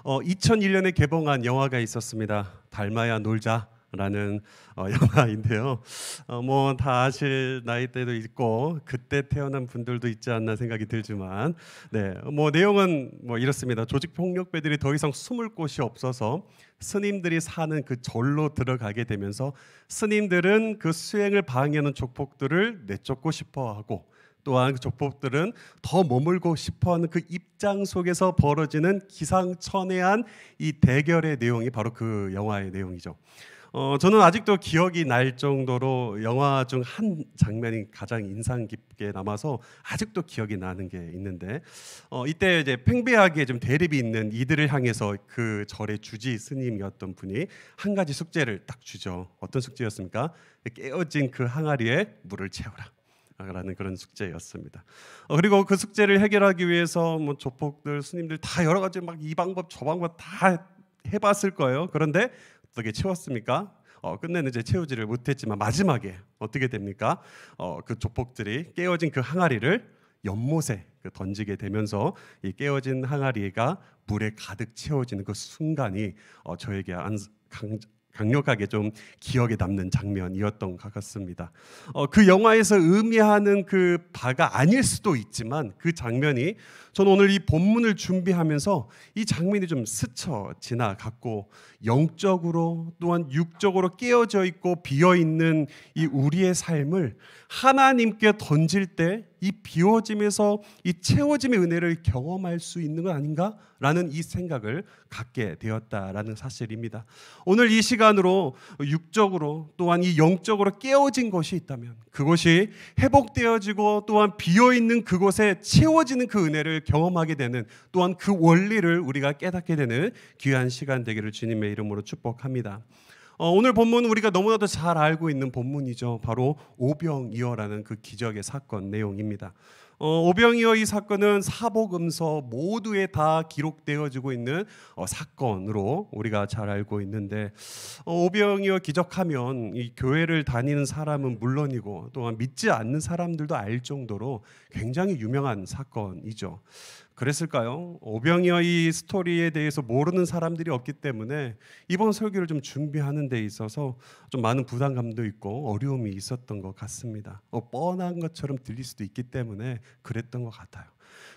2001년에 개봉한 영화가 있었습니다. 닮아야 놀자라는 영화인데요. 뭐 다 아실 나이대도 있고 그때 태어난 분들도 있지 않나 생각이 들지만, 네, 뭐 내용은 뭐 이렇습니다. 조직 폭력배들이 더 이상 숨을 곳이 없어서 스님들이 사는 그 절로 들어가게 되면서 스님들은 그 수행을 방해하는 족복들을 내쫓고 싶어하고, 또한 그 족복들은 더 머물고 싶어하는 그 입장 속에서 벌어지는 기상천외한 이 대결의 내용이 바로 그 영화의 내용이죠. 저는 아직도 기억이 날 정도로 영화 중 한 장면이 가장 인상 깊게 남아서 아직도 기억이 나는 게 있는데, 이때 이제 팽배하게 좀 대립이 있는 이들을 향해서 그 절의 주지 스님이었던 분이 한 가지 숙제를 딱 주죠. 어떤 숙제였습니까? 깨어진 그 항아리에 물을 채우라 라는 그런 숙제였습니다. 그리고 그 숙제를 해결하기 위해서 뭐 조폭들, 스님들 다 여러 가지 막 이 방법 저 방법 다 해봤을 거예요. 그런데 어떻게 채웠습니까? 끝내는 이제 채우지를 못했지만 마지막에 어떻게 됩니까? 그 조폭들이 깨어진 그 항아리를 연못에 던지게 되면서 이 깨어진 항아리가 물에 가득 채워지는 그 순간이 저에게 강력하게 좀 기억에 남는 장면이었던 것 같습니다. 그 영화에서 의미하는 그 바가 아닐 수도 있지만 그 장면이, 저는 오늘 이 본문을 준비하면서 이 장면이 좀 스쳐 지나갔고, 영적으로 또한 육적으로 깨어져 있고 비어 있는 이 우리의 삶을 하나님께 던질 때 이 비워짐에서 이 채워짐의 은혜를 경험할 수 있는 건 아닌가라는 이 생각을 갖게 되었다라는 사실입니다. 오늘 이 시간으로 육적으로 또한 이 영적으로 깨어진 것이 있다면 그것이 회복되어지고 또한 비어있는 그곳에 채워지는 그 은혜를 경험하게 되는, 또한 그 원리를 우리가 깨닫게 되는 귀한 시간 되기를 주님의 이름으로 축복합니다. 오늘 본문은 우리가 너무나도 잘 알고 있는 본문이죠. 바로 오병이어라는 그 기적의 사건 내용입니다. 오병이어 이 사건은 사복음서 모두에 다 기록되어지고 있는 사건으로 우리가 잘 알고 있는데, 오병이어 기적하면 이 교회를 다니는 사람은 물론이고 또한 믿지 않는 사람들도 알 정도로 굉장히 유명한 사건이죠. 그랬을까요? 오병이어 이 스토리에 대해서 모르는 사람들이 없기 때문에 이번 설교를 좀 준비하는 데 있어서 좀 많은 부담감도 있고 어려움이 있었던 것 같습니다. 뻔한 것처럼 들릴 수도 있기 때문에 그랬던 것 같아요.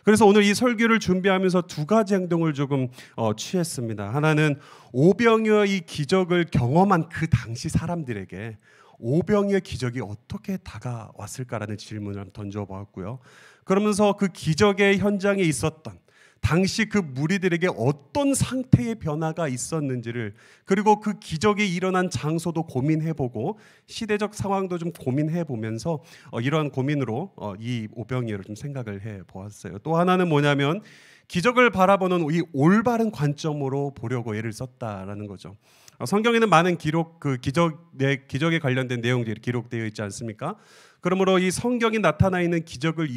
그래서 오늘 이 설교를 준비하면서 두 가지 행동을 조금 취했습니다. 하나는 오병이어 이 기적을 경험한 그 당시 사람들에게 오병이어 기적이 어떻게 다가왔을까라는 질문을 한번 던져보았고요. 그러면서 그 기적의 현장에 있었던 당시 그 무리들에게 어떤 상태의 변화가 있었는지를, 그리고 그 기적이 일어난 장소도 고민해보고 시대적 상황도 좀 고민해보면서 이러한 고민으로 이 오병이어를 좀 생각을 해보았어요. 또 하나는 뭐냐면 기적을 바라보는 이 올바른 관점으로 보려고 애를 썼다라는 거죠. 성경에는 많은 기적에 관련된 내용들이 기록되어 있지 않습니까? 그러므로 이 성경이 나타나 있는 기적을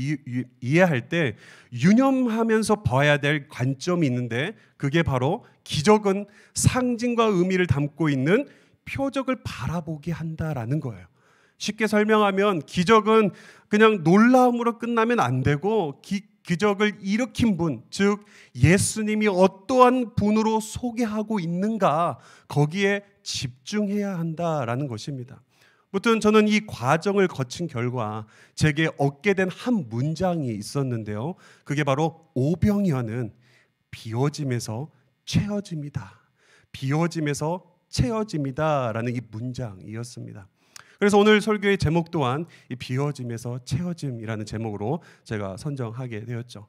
이해할 때 유념하면서 봐야 될 관점이 있는데, 그게 바로 기적은 상징과 의미를 담고 있는 표적을 바라보게 한다라는 거예요. 쉽게 설명하면 기적은 그냥 놀라움으로 끝나면 안 되고 기적을 일으킨 분, 즉 예수님이 어떠한 분으로 소개하고 있는가, 거기에 집중해야 한다라는 것입니다. 무튼 저는 이 과정을 거친 결과 제게 얻게 된 한 문장이 있었는데요. 그게 바로 오병이어는 비워짐에서 채워짐이다. 비워짐에서 채워짐이다라는 이 문장이었습니다. 그래서 오늘 설교의 제목 또한 이 비워짐에서 채워짐이라는 제목으로 제가 선정하게 되었죠.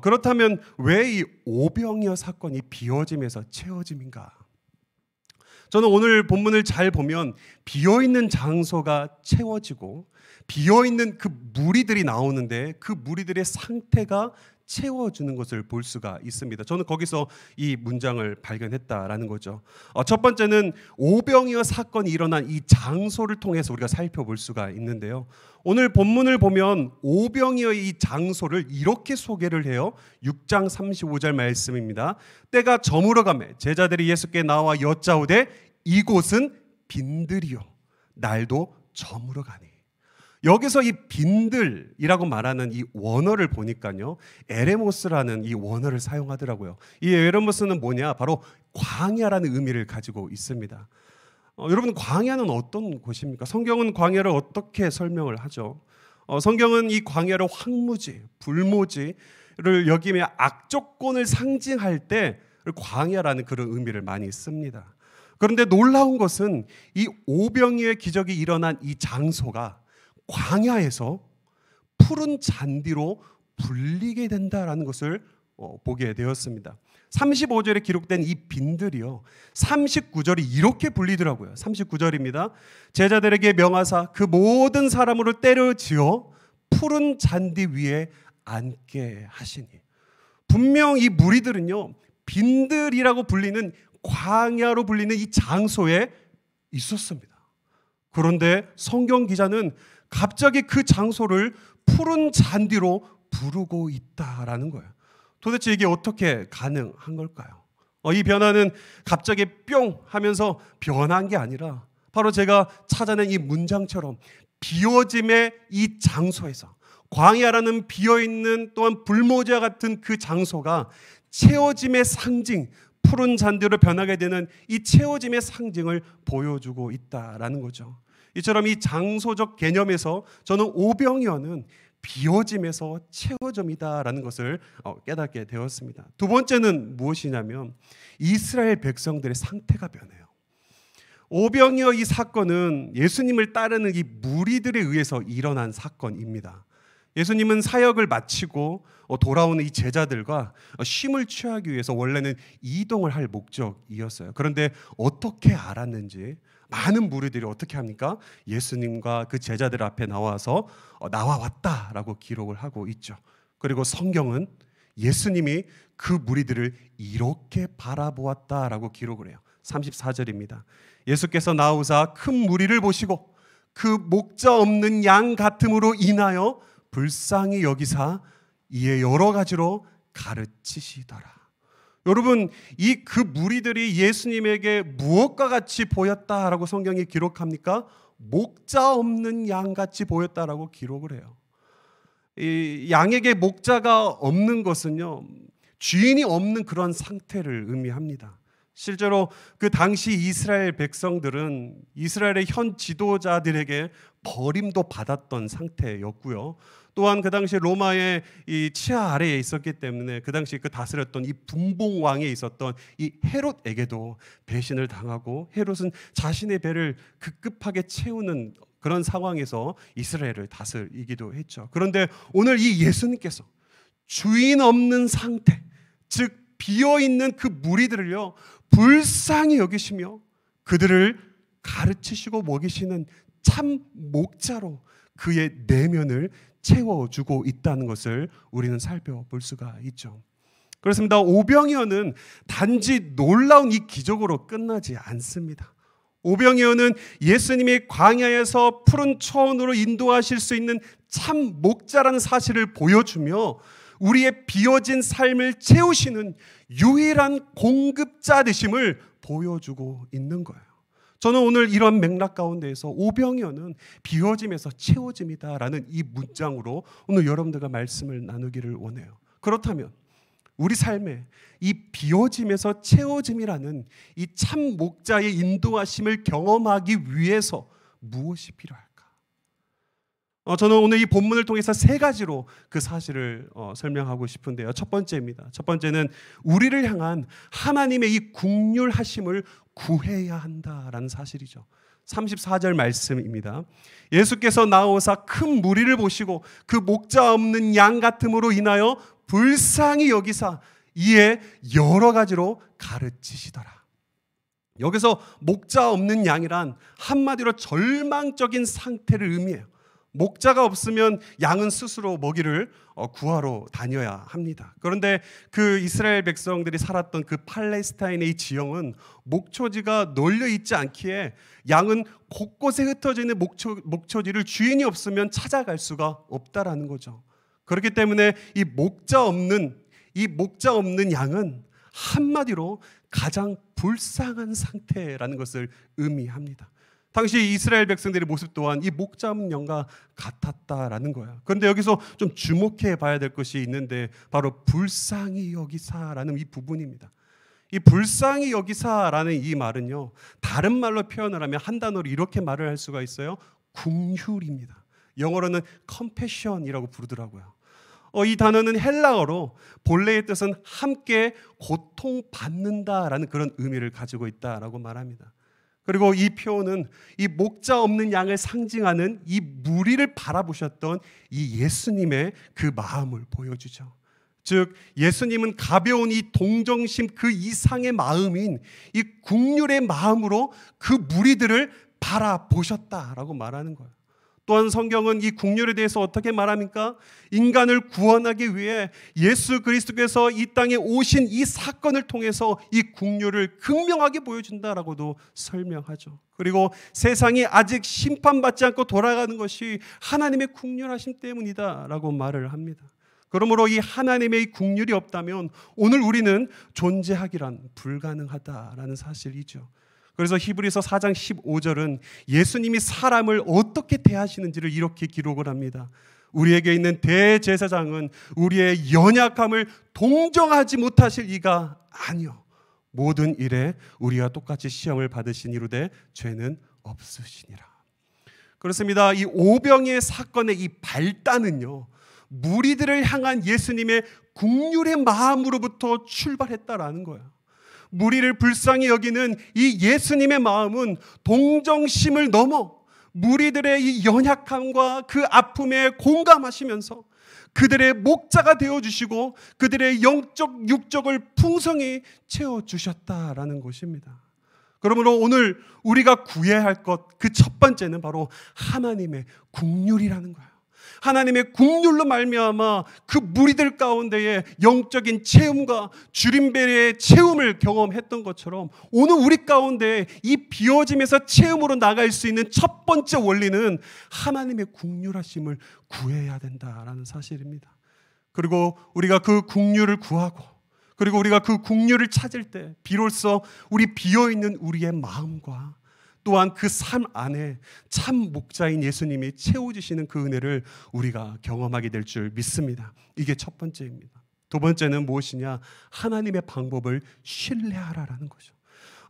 그렇다면 왜 이 오병이어 사건이 비워짐에서 채워짐인가? 저는 오늘 본문을 잘 보면 비어있는 장소가 채워지고 비어있는 그 무리들이 나오는데 그 무리들의 상태가 채워주는 것을 볼 수가 있습니다. 저는 거기서 이 문장을 발견했다라는 거죠. 첫 번째는 오병이어 사건이 일어난 이 장소를 통해서 우리가 살펴볼 수가 있는데요. 오늘 본문을 보면 오병이어의 이 장소를 이렇게 소개를 해요. 6장 35절 말씀입니다. 때가 저물어 가매 제자들이 예수께 나와 여짜오되 이곳은 빈들이요 날도 저물어 가니. 여기서 이 빈들이라고 말하는 이 원어를 보니까요, 에레모스라는 이 원어를 사용하더라고요. 이 에레모스는 뭐냐? 바로 광야라는 의미를 가지고 있습니다. 여러분, 광야는 어떤 곳입니까? 성경은 광야를 어떻게 설명을 하죠? 성경은 이 광야를 황무지, 불모지를 여기며 악조건을 상징할 때 광야라는 그런 의미를 많이 씁니다. 그런데 놀라운 것은 이 오병이어의 기적이 일어난 이 장소가 광야에서 푸른 잔디로 불리게 된다라는 것을 보게 되었습니다. 35절에 기록된 이 빈들이요, 39절이 이렇게 불리더라고요. 39절입니다. 제자들에게 명하사 그 모든 사람으로 때려지어 푸른 잔디 위에 앉게 하시니. 분명 이 무리들은요, 빈들이라고 불리는, 광야로 불리는 이 장소에 있었습니다. 그런데 성경 기자는 갑자기 그 장소를 푸른 잔디로 부르고 있다라는 거예요. 도대체 이게 어떻게 가능한 걸까요? 이 변화는 갑자기 뿅 하면서 변한 게 아니라 바로 제가 찾아낸 이 문장처럼 비워짐의 이 장소에서, 광야라는 비어있는 또한 불모지와 같은 그 장소가 채워짐의 상징, 푸른 잔디로 변하게 되는 이 채워짐의 상징을 보여주고 있다라는 거죠. 이처럼 이 장소적 개념에서 저는 오병이어는 비워짐에서 채워짐이다라는 것을 깨닫게 되었습니다. 두 번째는 무엇이냐면 이스라엘 백성들의 상태가 변해요. 오병이어 이 사건은 예수님을 따르는 이 무리들에 의해서 일어난 사건입니다. 예수님은 사역을 마치고 돌아오는 이 제자들과 쉼을 취하기 위해서 원래는 이동을 할 목적이었어요. 그런데 어떻게 알았는지 많은 무리들이 어떻게 합니까? 예수님과 그 제자들 앞에 나와서 나와 왔다라고 기록을 하고 있죠. 그리고 성경은 예수님이 그 무리들을 이렇게 바라보았다라고 기록을 해요. 34절입니다. 예수께서 나오사 큰 무리를 보시고 그 목자 없는 양 같음으로 인하여 불쌍히 여기사 이에 여러 가지로 가르치시더라. 여러분, 이 그 무리들이 예수님에게 무엇과 같이 보였다라고 성경이 기록합니까? 목자 없는 양같이 보였다라고 기록을 해요. 이 양에게 목자가 없는 것은요, 주인이 없는 그런 상태를 의미합니다. 실제로 그 당시 이스라엘 백성들은 이스라엘의 현 지도자들에게 버림도 받았던 상태였고요. 또한 그 당시 로마의 이 치하 아래에 있었기 때문에 그 당시 그 다스렸던 이 분봉 왕에 있었던 이 헤롯에게도 배신을 당하고, 헤롯은 자신의 배를 급급하게 채우는 그런 상황에서 이스라엘을 다스리기도 했죠. 그런데 오늘 이 예수님께서 주인 없는 상태, 즉 비어있는 그 무리들을요 불쌍히 여기시며 그들을 가르치시고 먹이시는 참 목자로 그의 내면을 채워주고 있다는 것을 우리는 살펴볼 수가 있죠. 그렇습니다. 오병이어는 단지 놀라운 이 기적으로 끝나지 않습니다. 오병이어는 예수님이 광야에서 푸른 초원으로 인도하실 수 있는 참 목자라는 사실을 보여주며 우리의 비워진 삶을 채우시는 유일한 공급자 되심을 보여주고 있는 거예요. 저는 오늘 이런 맥락 가운데에서 오병이어는 비워짐에서 채워짐이다라는 이 문장으로 오늘 여러분들과 말씀을 나누기를 원해요. 그렇다면 우리 삶에 이 비워짐에서 채워짐이라는 이 참 목자의 인도하심을 경험하기 위해서 무엇이 필요할까? 저는 오늘 이 본문을 통해서 세 가지로 그 사실을 설명하고 싶은데요. 첫 번째입니다. 첫 번째는 우리를 향한 하나님의 이 긍휼하심을 구해야 한다라는 사실이죠. 34절 말씀입니다. 예수께서 나오사 큰 무리를 보시고 그 목자 없는 양 같음으로 인하여 불쌍히 여기사 이에 여러 가지로 가르치시더라. 여기서 목자 없는 양이란 한마디로 절망적인 상태를 의미해요. 목자가 없으면 양은 스스로 먹이를 구하러 다녀야 합니다. 그런데 그 이스라엘 백성들이 살았던 그 팔레스타인의 이 지형은 목초지가 널려 있지 않기에 양은 곳곳에 흩어져 있는 목초지를 주인이 없으면 찾아갈 수가 없다라는 거죠. 그렇기 때문에 이 목자 없는 양은 한마디로 가장 불쌍한 상태라는 것을 의미합니다. 당시 이스라엘 백성들의 모습 또한 이 목자 없는 양과 같았다라는 거야. 그런데 여기서 좀 주목해 봐야 될 것이 있는데 바로 불쌍히 여기사라는 이 부분입니다. 이 불쌍히 여기사라는 이 말은요, 다른 말로 표현을 하면 한 단어로 이렇게 말을 할 수가 있어요. 긍휼입니다. 영어로는 compassion이라고 부르더라고요. 이 단어는 헬라어로 본래의 뜻은 함께 고통받는다라는 그런 의미를 가지고 있다라고 말합니다. 그리고 이 표현은 이 목자 없는 양을 상징하는 이 무리를 바라보셨던 이 예수님의 그 마음을 보여주죠. 즉 예수님은 가벼운 이 동정심 그 이상의 마음인 이 긍휼의 마음으로 그 무리들을 바라보셨다라고 말하는 거예요. 또한 성경은 이 긍휼에 대해서 어떻게 말합니까? 인간을 구원하기 위해 예수 그리스도께서 이 땅에 오신 이 사건을 통해서 이 긍휼을 극명하게 보여준다라고도 설명하죠. 그리고 세상이 아직 심판받지 않고 돌아가는 것이 하나님의 긍휼하심 때문이다라고 말을 합니다. 그러므로 이 하나님의 이 긍휼이 없다면 오늘 우리는 존재하기란 불가능하다라는 사실이죠. 그래서 히브리서 4장 15절은 예수님이 사람을 어떻게 대하시는지를 이렇게 기록을 합니다. 우리에게 있는 대제사장은 우리의 연약함을 동정하지 못하실 이가 아니요 모든 일에 우리와 똑같이 시험을 받으시니로되 죄는 없으시니라. 그렇습니다. 이 오병이의 사건의 이 발단은요, 무리들을 향한 예수님의 긍휼의 마음으로부터 출발했다라는 거예요. 무리를 불쌍히 여기는 이 예수님의 마음은 동정심을 넘어 무리들의 이 연약함과 그 아픔에 공감하시면서 그들의 목자가 되어주시고 그들의 영적 육적을 풍성히 채워주셨다라는 것입니다. 그러므로 오늘 우리가 구해야 할 것 그 첫 번째는 바로 하나님의 긍휼이라는 거예요. 하나님의 긍휼로 말미암아 그 무리들 가운데에 영적인 체험과 주림배의 체험을 경험했던 것처럼 오늘 우리 가운데 이 비워짐에서 체험으로 나갈 수 있는 첫 번째 원리는 하나님의 긍휼하심을 구해야 된다라는 사실입니다. 그리고 우리가 그 긍휼을 구하고 그리고 우리가 그 긍휼을 찾을 때 비로소 우리 비어있는 우리의 마음과 또한 그 삶 안에 참 목자인 예수님이 채워주시는 그 은혜를 우리가 경험하게 될 줄 믿습니다. 이게 첫 번째입니다. 두 번째는 무엇이냐? 하나님의 방법을 신뢰하라라는 거죠.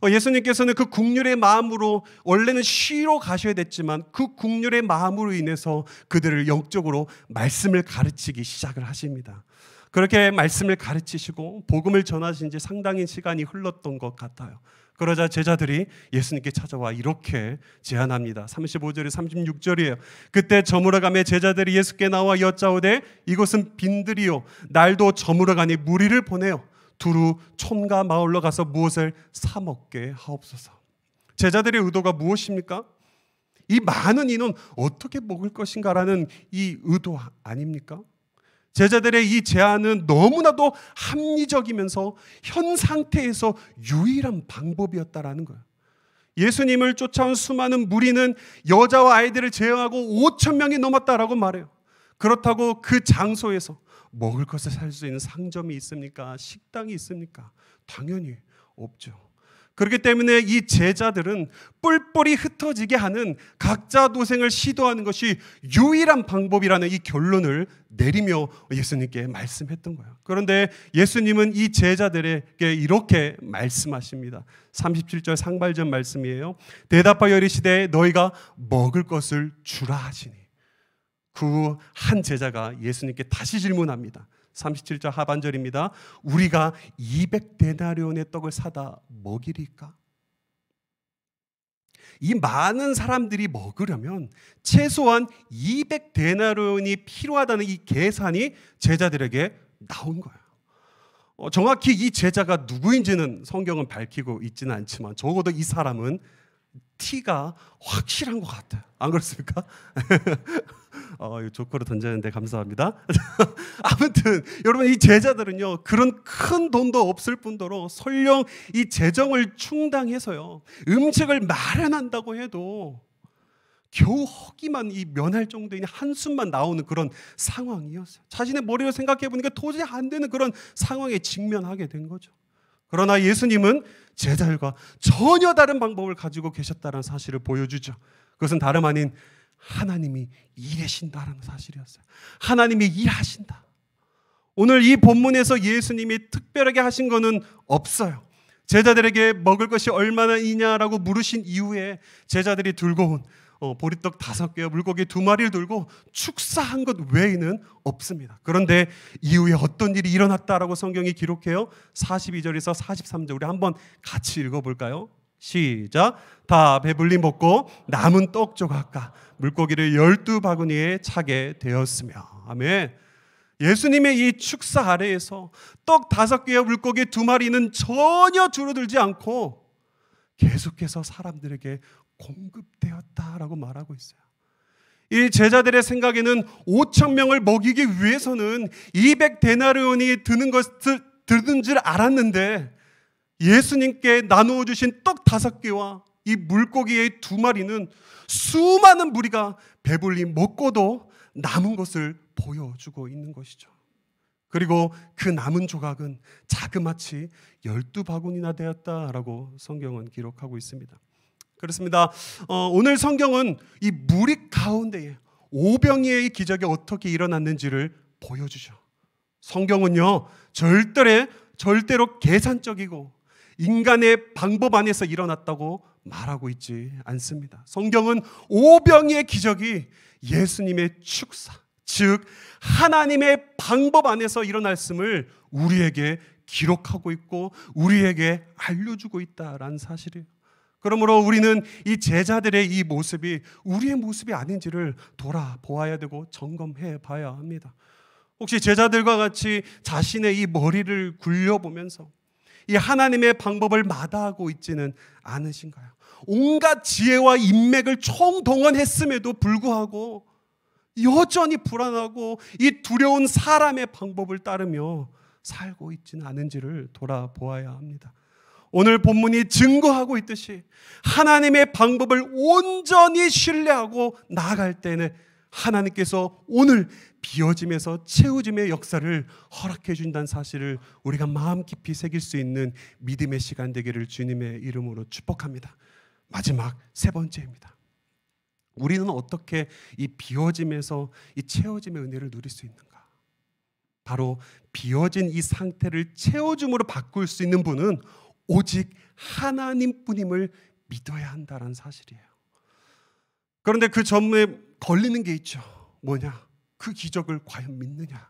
예수님께서는 그 긍휼의 마음으로 원래는 쉬러 가셔야 됐지만 그 긍휼의 마음으로 인해서 그들을 영적으로 말씀을 가르치기 시작을 하십니다. 그렇게 말씀을 가르치시고 복음을 전하신 지 상당히 시간이 흘렀던 것 같아요. 그러자 제자들이 예수님께 찾아와 이렇게 제안합니다. 35절에 36절이에요. 그때 저물어가며 제자들이 예수께 나와 여짜오되 이곳은 빈들이요 날도 저물어가니 무리를 보내어 두루 촌과 마을로 가서 무엇을 사 먹게 하옵소서. 제자들의 의도가 무엇입니까? 이 많은 인원 어떻게 먹을 것인가라는 이 의도 아닙니까? 제자들의 이 제안은 너무나도 합리적이면서 현 상태에서 유일한 방법이었다라는 거예요. 예수님을 쫓아온 수많은 무리는 여자와 아이들을 제외하고 5천 명이 넘었다라고 말해요. 그렇다고 그 장소에서 먹을 것을 살 수 있는 상점이 있습니까? 식당이 있습니까? 당연히 없죠. 그렇기 때문에 이 제자들은 뿔뿔이 흩어지게 하는 각자 도생을 시도하는 것이 유일한 방법이라는 이 결론을 내리며 예수님께 말씀했던 거예요. 그런데 예수님은 이 제자들에게 이렇게 말씀하십니다. 37절 상발전 말씀이에요. 대답하여 이르시되 너희가 먹을 것을 주라 하시니. 그 한 제자가 예수님께 다시 질문합니다. 37절 하반절입니다. 우리가 200데나리온의 떡을 사다 먹이리까? 이 많은 사람들이 먹으려면 최소한 200데나리온이 필요하다는 이 계산이 제자들에게 나온 거예요. 정확히 이 제자가 누구인지는 성경은 밝히고 있지는 않지만 적어도 이 사람은 티가 확실한 것 같아요. 안 그렇습니까? 조커로 던졌는데 감사합니다. 아무튼 여러분 이 제자들은요 그런 큰 돈도 없을 뿐더러 설령 이 재정을 충당해서요 음식을 마련한다고 해도 겨우 허기만 이 면할 정도인 한숨만 나오는 그런 상황이었어요. 자신의 머리로 생각해 보니까 도저히 안 되는 그런 상황에 직면하게 된 거죠. 그러나 예수님은 제자들과 전혀 다른 방법을 가지고 계셨다는 사실을 보여주죠. 그것은 다름 아닌 하나님이 일하신다라는 사실이었어요. 하나님이 일하신다. 오늘 이 본문에서 예수님이 특별하게 하신 것은 없어요. 제자들에게 먹을 것이 얼마나 있냐라고 물으신 이후에 제자들이 들고 온 보리떡 5개와 물고기 2마리를 들고 축사한 것 외에는 없습니다. 그런데 이후에 어떤 일이 일어났다라고 성경이 기록해요. 42절에서 43절 우리 한번 같이 읽어볼까요? 시작. 다 배불리 먹고 남은 떡 조각과 물고기를 12바구니에 차게 되었으며. 아멘. 예수님의 이 축사 아래에서 떡 5개와 물고기 2마리는 전혀 줄어들지 않고 계속해서 사람들에게 공급되었다라고 말하고 있어요. 이 제자들의 생각에는 5,000명을 먹이기 위해서는 200데나리온이 드는 줄 알았는데 예수님께 나누어 주신 떡 5개와 이 물고기의 2마리는 수많은 무리가 배불리 먹고도 남은 것을 보여주고 있는 것이죠. 그리고 그 남은 조각은 자그마치 12바구니나 되었다라고 성경은 기록하고 있습니다. 그렇습니다. 오늘 성경은 이 무리 가운데에 오병이어의 기적이 어떻게 일어났는지를 보여주죠. 성경은요 절대로 계산적이고 인간의 방법 안에서 일어났다고 말하고 있지 않습니다. 성경은 오병이어의 기적이 예수님의 축사, 즉 하나님의 방법 안에서 일어났음을 우리에게 기록하고 있고 우리에게 알려주고 있다라는 사실이에요. 그러므로 우리는 이 제자들의 이 모습이 우리의 모습이 아닌지를 돌아보아야 되고 점검해 봐야 합니다. 혹시 제자들과 같이 자신의 이 머리를 굴려보면서 이 하나님의 방법을 마다하고 있지는 않으신가요? 온갖 지혜와 인맥을 총동원했음에도 불구하고 여전히 불안하고 이 두려운 사람의 방법을 따르며 살고 있지는 않은지를 돌아보아야 합니다. 오늘 본문이 증거하고 있듯이 하나님의 방법을 온전히 신뢰하고 나아갈 때는 하나님께서 오늘 비워짐에서 채워짐의 역사를 허락해 준다는 사실을 우리가 마음 깊이 새길 수 있는 믿음의 시간 되기를 주님의 이름으로 축복합니다. 마지막 3번째입니다. 우리는 어떻게 이 비워짐에서 이 채워짐의 은혜를 누릴 수 있는가? 바로 비워진 이 상태를 채워줌으로 바꿀 수 있는 분은 오직 하나님뿐임을 믿어야 한다는 사실이에요. 그런데 그 점에 걸리는 게 있죠. 뭐냐? 그 기적을 과연 믿느냐?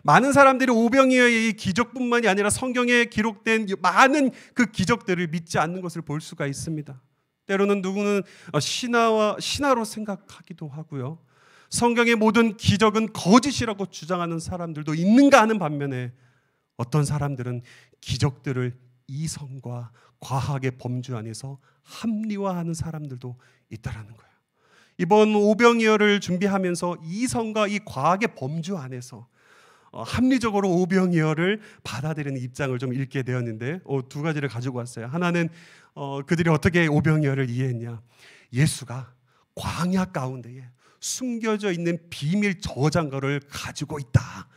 많은 사람들이 오병이어의 이 기적뿐만이 아니라 성경에 기록된 많은 그 기적들을 믿지 않는 것을 볼 수가 있습니다. 때로는 누구는 신화로 생각하기도 하고요. 성경의 모든 기적은 거짓이라고 주장하는 사람들도 있는가 하는 반면에 어떤 사람들은 기적들을 이성과 과학의 범주 안에서 합리화하는 사람들도 있다라는 거예요. 이번 오병이어를 준비하면서 이성과 이 과학의 범주 안에서 합리적으로 오병이어를 받아들이는 입장을 좀 읽게 되었는데 2가지를 가지고 왔어요. 하나는 그들이 어떻게 오병이어를 이해했냐? 예수가 광야 가운데에 숨겨져 있는 비밀 저장고를 가지고 있다.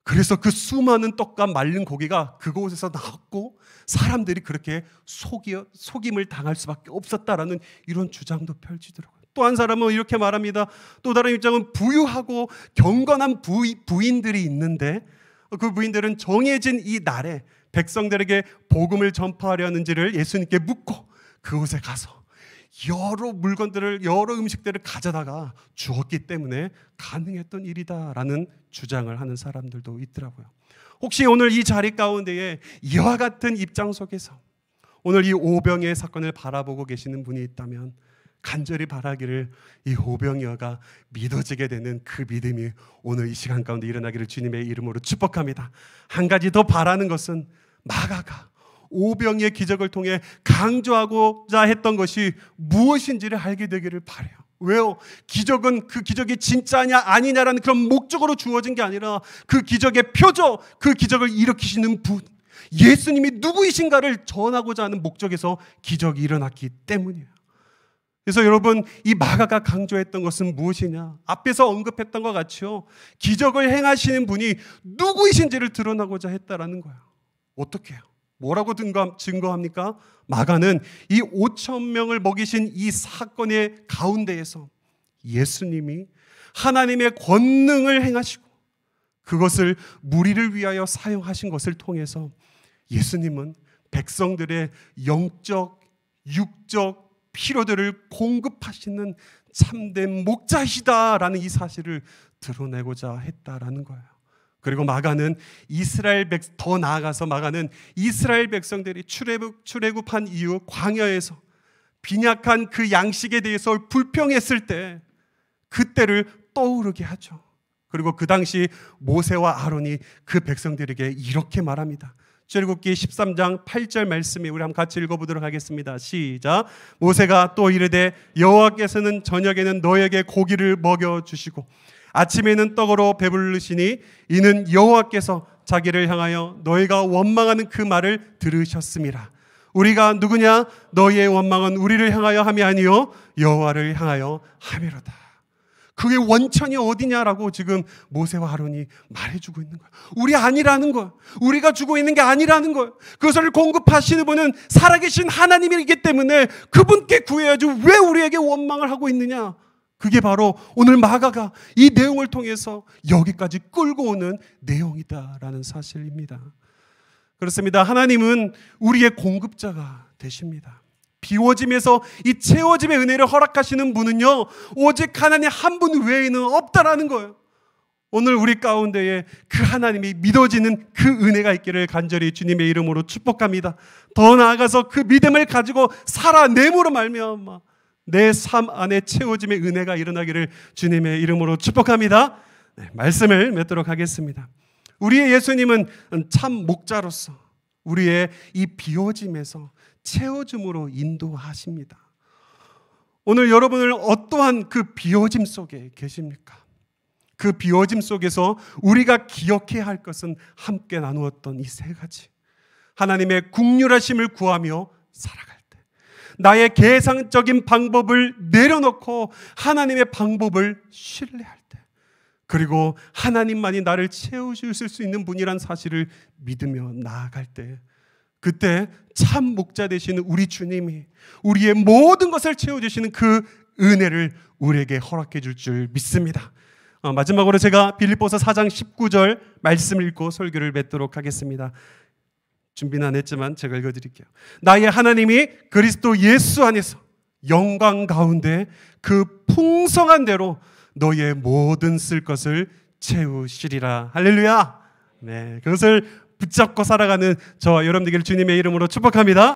그래서 그 수많은 떡과 말린 고기가 그곳에서 나왔고 사람들이 그렇게 속임을 당할 수밖에 없었다라는 이런 주장도 펼치더라고요. 또 한 사람은 이렇게 말합니다. 또 다른 입장은 부유하고 경건한 부인들이 있는데 그 부인들은 정해진 이 날에 백성들에게 복음을 전파하려는지를 예수님께 묻고 그곳에 가서 여러 물건들을 여러 음식들을 가져다가 주었기 때문에 가능했던 일이다라는 주장을 하는 사람들도 있더라고요. 혹시 오늘 이 자리 가운데에 이와 같은 입장 속에서 오늘 이 오병이어의 사건을 바라보고 계시는 분이 있다면 간절히 바라기를 이 오병이어가 믿어지게 되는 그 믿음이 오늘 이 시간 가운데 일어나기를 주님의 이름으로 축복합니다. 한 가지 더 바라는 것은 마가가 오병이어의 기적을 통해 강조하고자 했던 것이 무엇인지를 알게 되기를 바라요. 왜요? 기적은 그 기적이 진짜냐 아니냐라는 그런 목적으로 주어진 게 아니라 그 기적의 표적, 그 기적을 일으키시는 분, 예수님이 누구이신가를 전하고자 하는 목적에서 기적이 일어났기 때문이에요. 그래서 여러분, 이 마가가 강조했던 것은 무엇이냐? 앞에서 언급했던 것 같이요, 기적을 행하시는 분이 누구이신지를 드러나고자 했다라는 거예요. 어떻게 해요? 뭐라고 증거합니까? 마가는 이 5천 명을 먹이신 이 사건의 가운데에서 예수님이 하나님의 권능을 행하시고 그것을 무리를 위하여 사용하신 것을 통해서 예수님은 백성들의 영적, 육적 필요들을 공급하시는 참된 목자이시다라는 이 사실을 드러내고자 했다라는 거예요. 그리고 마가는 더 나아가서 마가는 이스라엘 백성들이 출애굽한 이후 광야에서 빈약한 그 양식에 대해서 불평했을 때 그때를 떠오르게 하죠. 그리고 그 당시 모세와 아론이 그 백성들에게 이렇게 말합니다. 출애굽기 13장 8절 말씀에 우리 한번 같이 읽어보도록 하겠습니다. 시작. 모세가 또 이르되 여호와께서는 저녁에는 너에게 고기를 먹여주시고 아침에는 떡으로 배부르시니 이는 여호와께서 자기를 향하여 너희가 원망하는 그 말을 들으셨음이라. 우리가 누구냐? 너희의 원망은 우리를 향하여 함이 아니요 여호와를 향하여 함이로다. 그게 원천이 어디냐라고 지금 모세와 아론이 말해주고 있는 거예요. 우리 아니라는 거예요. 우리가 주고 있는 게 아니라는 거예요. 그것을 공급하시는 분은 살아계신 하나님이기 때문에 그분께 구해야지 왜 우리에게 원망을 하고 있느냐. 그게 바로 오늘 마가가 이 내용을 통해서 여기까지 끌고 오는 내용이다라는 사실입니다. 그렇습니다. 하나님은 우리의 공급자가 되십니다. 비워짐에서 이 채워짐의 은혜를 허락하시는 분은요, 오직 하나님 한 분 외에는 없다라는 거예요. 오늘 우리 가운데에 그 하나님이 믿어지는 그 은혜가 있기를 간절히 주님의 이름으로 축복합니다. 더 나아가서 그 믿음을 가지고 살아내므로 말미암아 내 삶 안에 채워짐의 은혜가 일어나기를 주님의 이름으로 축복합니다. 네, 말씀을 맺도록 하겠습니다. 우리의 예수님은 참 목자로서 우리의 이 비워짐에서 채워짐으로 인도하십니다. 오늘 여러분을 어떠한 그 비워짐 속에 계십니까? 그 비워짐 속에서 우리가 기억해야 할 것은 함께 나누었던 이 세 가지. 하나님의 긍휼하심을 구하며 살아갈 때, 나의 계상적인 방법을 내려놓고 하나님의 방법을 신뢰할 때, 그리고 하나님만이 나를 채우실 수 있는 분이란 사실을 믿으며 나아갈 때, 그때 참 목자 되시는 우리 주님이 우리의 모든 것을 채워주시는 그 은혜를 우리에게 허락해 줄 줄 믿습니다. 마지막으로 제가 빌립보서 4장 19절 말씀을 읽고 설교를 맺도록 하겠습니다. 준비는 안 했지만 제가 읽어드릴게요. 나의 하나님이 그리스도 예수 안에서 영광 가운데 그 풍성한 대로 너의 모든 쓸 것을 채우시리라. 할렐루야. 네, 그것을 붙잡고 살아가는 저와 여러분들에게 주님의 이름으로 축복합니다.